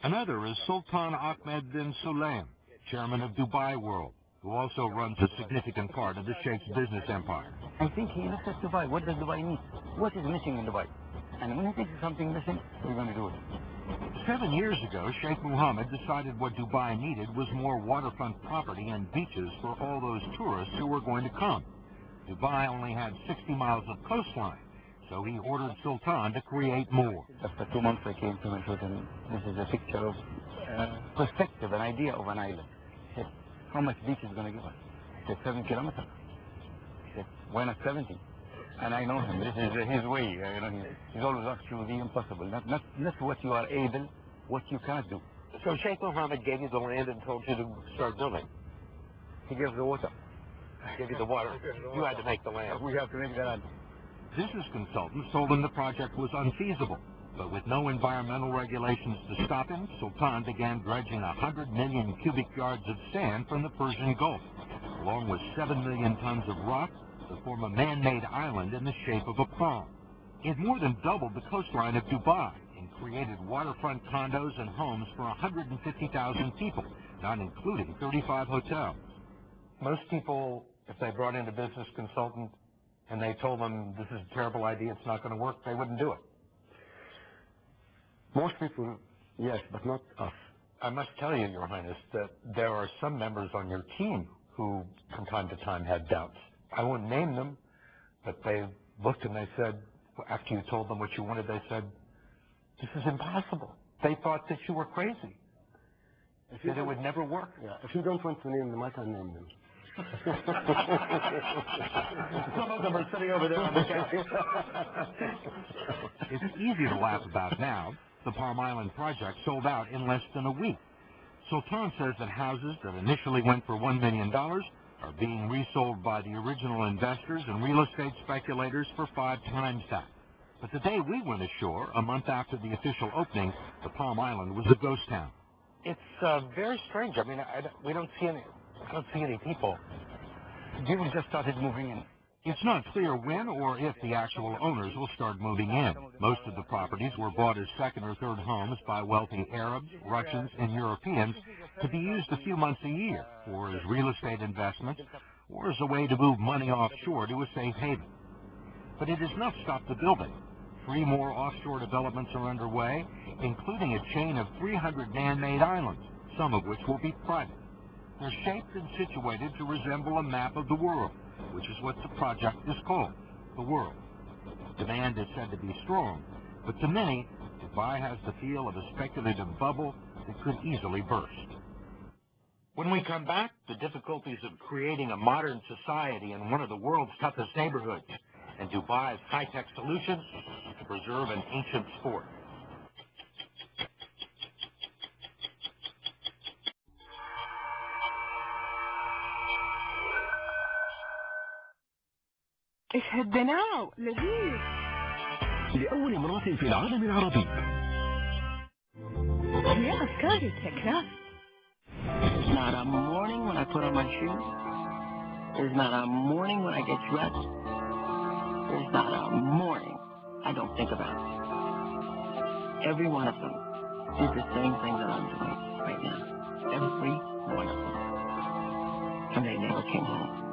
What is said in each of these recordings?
Another is Sultan Ahmed bin Sulayem, chairman of Dubai World, who also runs a significant part of the Sheikh's business empire. I think he looks at Dubai. What does Dubai need? What is missing in Dubai? And when he thinks there's something missing, we're going to do it. 7 years ago, Sheikh Mohammed decided what Dubai needed was more waterfront property and beaches for all those tourists who were going to come. Dubai only had 60 miles of coastline, so he ordered Sultan to create more. After 2 months, I came to him and showed him, this is a picture of perspective, an idea of an island. He said, how much beach is going to give us? He said, 7 kilometers. He said, why not 70? And I know him. This is his way. You know, he's always asking the impossible. Not what you are able, what you cannot do. So Sheikh Mohammed gave you the land and told you to start building. He gave the water. Gave you the water. You had to make the land. We have to make the land. Business consultants told him the project was unfeasible, but with no environmental regulations to stop him, Sultan began dredging 100 million cubic yards of sand from the Persian Gulf, along with 7 million tons of rock, to form a man-made island in the shape of a palm. It more than doubled the coastline of Dubai and created waterfront condos and homes for 150,000 people, not including 35 hotels. Most people, if they brought in a business consultant and they told them this is a terrible idea, it's not going to work, they wouldn't do it. Most people, yes, but not us. I must tell you, Your Highness, that there are some members on your team who from time to time had doubts. I won't name them, but they looked and they said, after you told them what you wanted, they said, this is impossible. They thought that you were crazy. They said it would never work. Yeah, if you don't want to name them, I can name them. Some of them are sitting over there on the couch. It's easy to laugh about now. The Palm Island project sold out in less than a week. Sultan says that houses that initially went for $1 million are being resold by the original investors and real estate speculators for 5 times that. But the day we went ashore, a month after the official opening, the Palm Island was a ghost town. It's very strange. I mean, I don't see any people. People just started moving in. It's not clear when or if the actual owners will start moving in. Most of the properties were bought as second or third homes by wealthy Arabs, Russians, and Europeans to be used a few months a year, or as real estate investments, or as a way to move money offshore to a safe haven. But it has not stopped the building. 3 more offshore developments are underway, including a chain of 300 man-made islands, some of which will be private. They're shaped and situated to resemble a map of the world, which is what the project is called, the world. Demand is said to be strong, but to many, Dubai has the feel of a speculative bubble that could easily burst. When we come back, the difficulties of creating a modern society in one of the world's toughest neighborhoods, and Dubai's high-tech solutions to preserve an ancient sport. اشهدناه لذيذ لأول مرة في العالم العربي. يا أفكاري تكراس. There's not a morning when I put on my shoes. There's not a morning when I get dressed. There's not a morning I don't think about it. Every one of them did the same thing that I'm doing right now. Every one of them. And they never came home.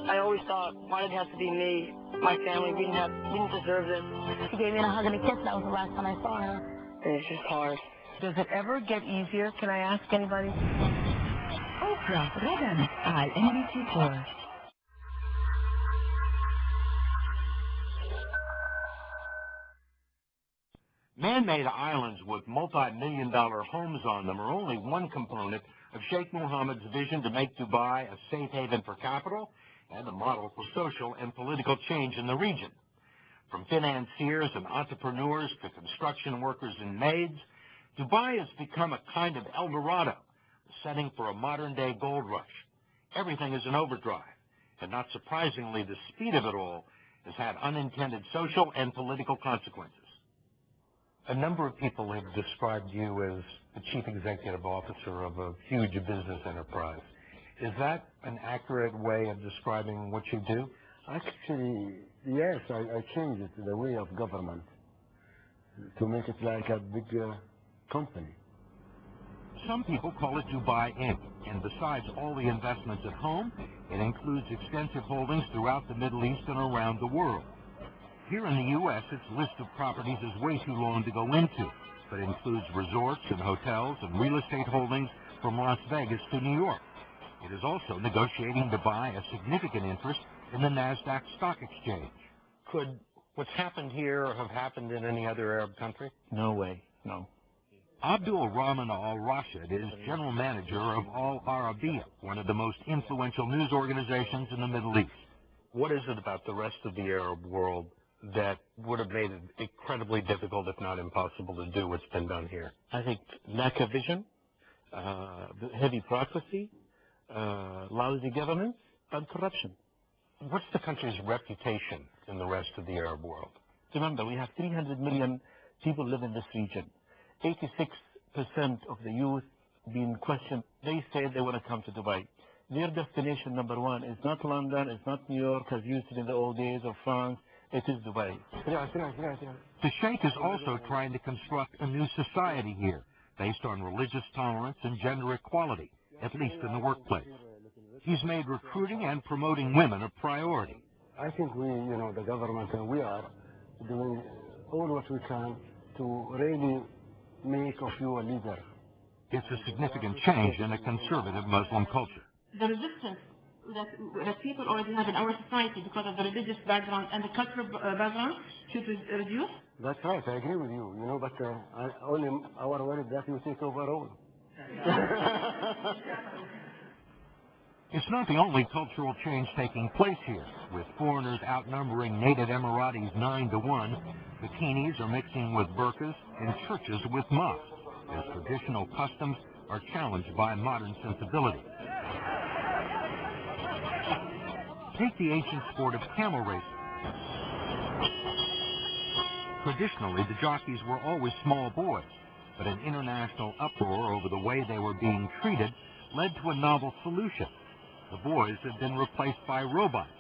I always thought, why did it have to be me, my family? We didn't deserve this. She gave me a hug and a kiss. That was the last time I saw her. And it's just hard. Does it ever get easier? Can I ask anybody? أوبرا غدا على NBC4. Man-made islands with multi-million-dollar homes on them are only one component of Sheikh Mohammed's vision to make Dubai a safe haven for capital and a model for social and political change in the region. From financiers and entrepreneurs to construction workers and maids, Dubai has become a kind of El Dorado, the setting for a modern-day gold rush. Everything is in overdrive, and not surprisingly, the speed of it all has had unintended social and political consequences. A number of people have described you as the chief executive officer of a huge business enterprise. Is that an accurate way of describing what you do? Actually, yes, I changed it, the way of government, to make it like a big company. Some people call it Dubai Inc., and besides all the investments at home, it includes extensive holdings throughout the Middle East and around the world. Here in the U.S., its list of properties is way too long to go into, but includes resorts and hotels and real estate holdings from Las Vegas to New York. It is also negotiating to buy a significant interest in the NASDAQ stock exchange. Could what's happened here have happened in any other Arab country? No way, no. Abdul Rahman al-Rashid is general manager of Al Arabiya, one of the most influential news organizations in the Middle East. What is it about the rest of the Arab world that would have made it incredibly difficult, if not impossible, to do what's been done here? I think lack of vision, heavy bureaucracy, lousy governance, and corruption. What's the country's reputation in the rest of the Arab world? Remember, we have 300 million people live in this region. 86% of the youth being questioned, they say they want to come to Dubai. Their destination number one is not London, it's not New York as used to in the old days of France, it is Dubai. The Sheikh is also trying to construct a new society here, based on religious tolerance and gender equality, at least in the workplace. He's made recruiting and promoting women a priority. I think we, the government and we are doing all what we can to really make of you a leader. It's a significant change in a conservative Muslim culture. The resistance that people already have in our society because of the religious background and the cultural background should reduce. That's right, I agree with you, but only our worry that you take over all. It's not the only cultural change taking place here. With foreigners outnumbering native Emiratis 9-1, bikinis are mixing with burqas and churches with mosques, as traditional customs are challenged by modern sensibility. Take the ancient sport of camel racing. Traditionally, the jockeys were always small boys, but an international uproar over the way they were being treated led to a novel solution. The boys had been replaced by robots,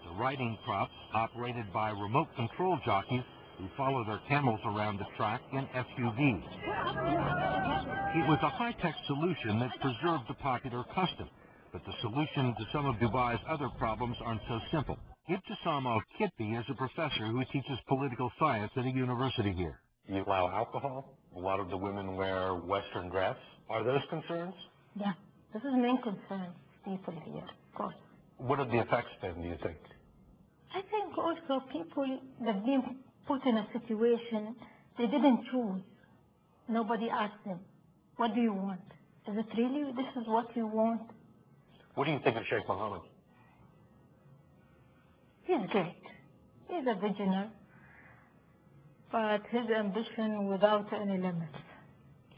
the riding crops operated by remote control jockeys who follow their camels around the track in SUVs. It was a high-tech solution that preserved the popular custom, but the solution to some of Dubai's other problems aren't so simple. Ibtisam al-Kitbi is a professor who teaches political science at a university here. You allow alcohol. A lot of the women wear Western dress. Are those concerns? Yeah, this is the main concern. People here, of course. What are the effects then, do you think? I think also people that being put in a situation they didn't choose. Nobody asked them, what do you want? Is it really this is what you want? What do you think of Sheikh Mohammed? He's great. He's a visionary, but his ambition without any limits.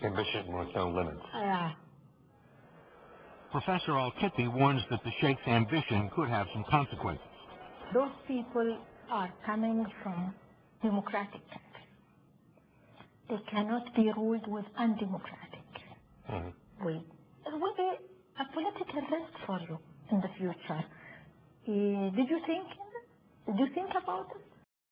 Ambition with no limits. Yeah. Professor al-Kitbi warns that the Sheikh's ambition could have some consequences. Those people are coming from democratic countries. They cannot be ruled with undemocratic way. It will be a political risk for you in the future. Did you think about it?